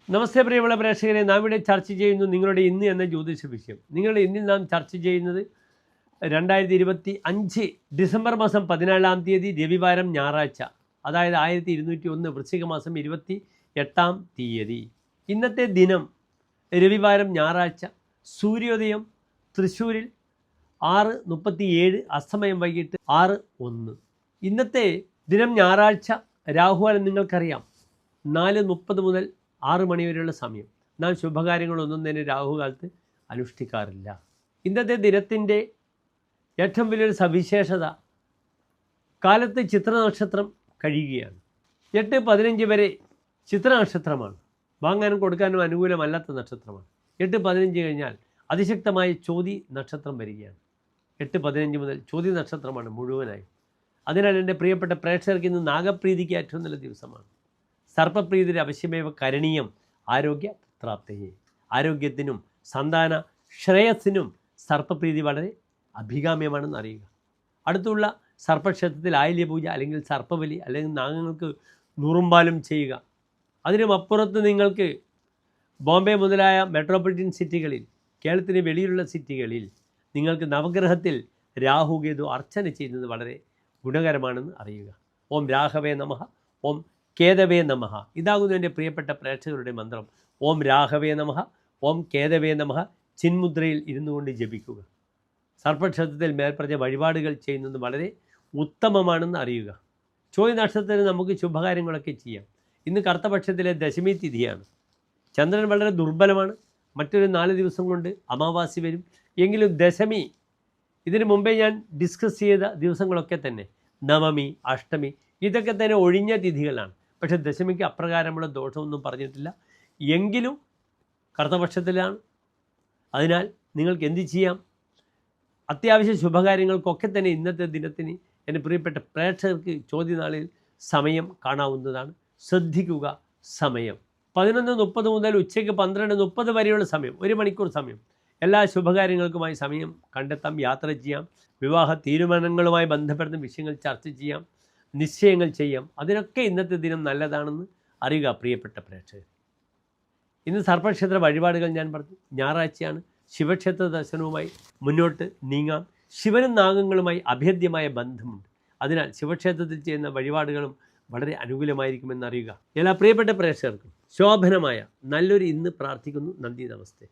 നമസ്തേ പ്രിയമുള്ള പ്രേക്ഷകരെ, നാം ഇവിടെ ചർച്ച ചെയ്യുന്നു നിങ്ങളുടെ ഇന്ന് എന്ന ജ്യോതിഷ വിഷയം. നിങ്ങളുടെ ഇന്നിൽ നാം ചർച്ച ചെയ്യുന്നത് 2025 ഡിസംബർ മാസം 14-ാം തീയതി രവിവാരം ഞായറാഴ്ച, അതായത് 1201 വൃശ്ചിക മാസം 28-ാം തീയതി. ഇന്നത്തെ ദിനം രവിവാരം ഞായറാഴ്ച, സൂര്യോദയം തൃശ്ശൂരിൽ 6:37, അസ്തമയം വൈകിട്ട് 6:01. ഇന്നത്തെ ദിനം ഞായറാഴ്ച. രാഹുകാലം നിങ്ങൾക്കറിയാം, 4:30 മുതൽ 6 മണി വരെയുള്ള സമയം. നാം ശുഭകാര്യങ്ങളൊന്നും തന്നെ രാഹുകാലത്ത് അനുഷ്ഠിക്കാറില്ല. ഇന്നത്തെ ദിനത്തിൻ്റെ ഏറ്റവും വലിയൊരു സവിശേഷത, കാലത്ത് ചിത്രനക്ഷത്രം കഴിയുകയാണ്. 8:15 വരെ ചിത്രനക്ഷത്രമാണ്, വാങ്ങാനും കൊടുക്കാനും അനുകൂലമല്ലാത്ത നക്ഷത്രമാണ്. 8:15 കഴിഞ്ഞാൽ അതിശക്തമായ ചോതി നക്ഷത്രം വരികയാണ്. 8:15 മുതൽ ചോതി നക്ഷത്രമാണ് മുഴുവനായി. അതിനാൽ എൻ്റെ പ്രിയപ്പെട്ട പ്രേക്ഷകർക്ക് ഇന്ന് നാഗപ്രീതിക്ക് ഏറ്റവും നല്ല ദിവസമാണ്. സർപ്പപ്രീതിയുടെ അവശ്യമേവ കരണീയം ആരോഗ്യ പ്രാപ്തയെ. ആരോഗ്യത്തിനും സന്താന ശ്രേയസ്സിനും സർപ്പപ്രീതി വളരെ അഭികാമ്യമാണെന്ന് അറിയുക. അടുത്തുള്ള സർപ്പക്ഷേത്രത്തിൽ ആയില്യപൂജ അല്ലെങ്കിൽ സർപ്പബലി അല്ലെങ്കിൽ നാഗങ്ങൾക്ക് നൂറുമ്പാലും ചെയ്യുക. അതിനുമപ്പുറത്ത് നിങ്ങൾക്ക് ബോംബെ മുതലായ മെട്രോപൊളിറ്റൻ സിറ്റികളിൽ, കേരളത്തിന് വെളിയിലുള്ള സിറ്റികളിൽ നിങ്ങൾക്ക് നവഗ്രഹത്തിൽ രാഹുകേതു അർച്ചന ചെയ്യുന്നത് വളരെ ഗുണകരമാണെന്ന് അറിയുക. ഓം രാഘവേ നമഃ, ഓം കേതവേ നമഃ. ഇതാകുന്നു എൻ്റെ പ്രിയപ്പെട്ട പ്രേക്ഷകരുടെ മന്ത്രം. ഓം രാഘവേ നമഃ, ഓം കേതവേ നമഃ ചിന്മുദ്രയിൽ ഇരുന്നു കൊണ്ട് ജപിക്കുക. സർപ്പക്ഷേത്രത്തിൽ മേൽപ്പറഞ്ഞ വഴിപാടുകൾ ചെയ്യുന്നത് വളരെ ഉത്തമമാണെന്ന് അറിയുക. ചോതി നക്ഷത്രത്തിന് നമുക്ക് ശുഭകാര്യങ്ങളൊക്കെ ചെയ്യാം. ഇന്ന് കറുത്തപക്ഷത്തിലെ ദശമി തിഥിയാണ്. ചന്ദ്രൻ വളരെ ദുർബലമാണ്. മറ്റൊരു 4 ദിവസം കൊണ്ട് അമാവാസി വരും. എങ്കിലും ദശമി, ഇതിനു മുമ്പേ ഞാൻ ഡിസ്കസ് ചെയ്ത ദിവസങ്ങളൊക്കെ തന്നെ നവമി, അഷ്ടമി ഇതൊക്കെ തന്നെ ഒഴിഞ്ഞ തിഥികളാണ്. പക്ഷേ ദശമിക്ക് അപ്രകാരമുള്ള ദോഷമൊന്നും പറഞ്ഞിട്ടില്ല. എങ്കിലും കറുത്തപക്ഷത്തിലാണ്. അതിനാൽ നിങ്ങൾക്ക് എന്ത് ചെയ്യാം? അത്യാവശ്യ ശുഭകാര്യങ്ങൾക്കൊക്കെ തന്നെ ഇന്നത്തെ ദിനത്തിന് എൻ്റെ പ്രിയപ്പെട്ട പ്രേക്ഷകർക്ക് ചോദ്യനാളിൽ സമയം കാണാവുന്നതാണ്. ശ്രദ്ധിക്കുക. സമയം 11:30 മുതൽ ഉച്ചയ്ക്ക് 12:30 വരെയുള്ള സമയം, 1 മണിക്കൂർ സമയം. എല്ലാ ശുഭകാര്യങ്ങൾക്കുമായി സമയം കണ്ടെത്താം. യാത്ര ചെയ്യാം, വിവാഹ തീരുമാനങ്ങളുമായി ബന്ധപ്പെടുന്ന വിഷയങ്ങൾ ചർച്ച ചെയ്യാം, നിശ്ചയങ്ങൾ ചെയ്യാം. അതിനൊക്കെ ഇന്നത്തെ ദിനം നല്ലതാണെന്ന് അറിയുക പ്രിയപ്പെട്ട പ്രേക്ഷകർ. ഇന്ന് സർപ്പക്ഷേത്ര വഴിപാടുകൾ ഞാൻ പറഞ്ഞു. ഞായറാഴ്ചയാണ്. ശിവക്ഷേത്ര ദർശനവുമായി മുന്നോട്ട് നീങ്ങാം. ശിവനും നാഗങ്ങളുമായി അഭേദ്യമായ ബന്ധമുണ്ട്. അതിനാൽ ശിവക്ഷേത്രത്തിൽ ചെയ്യുന്ന വഴിപാടുകളും വളരെ അനുകൂലമായിരിക്കുമെന്ന് അറിയുക. എല്ലാ പ്രിയപ്പെട്ട പ്രേക്ഷകർക്കും ശോഭനമായ നല്ലൊരു ഇന്ന് പ്രാർത്ഥിക്കുന്നു. നന്ദി, നമസ്തേ.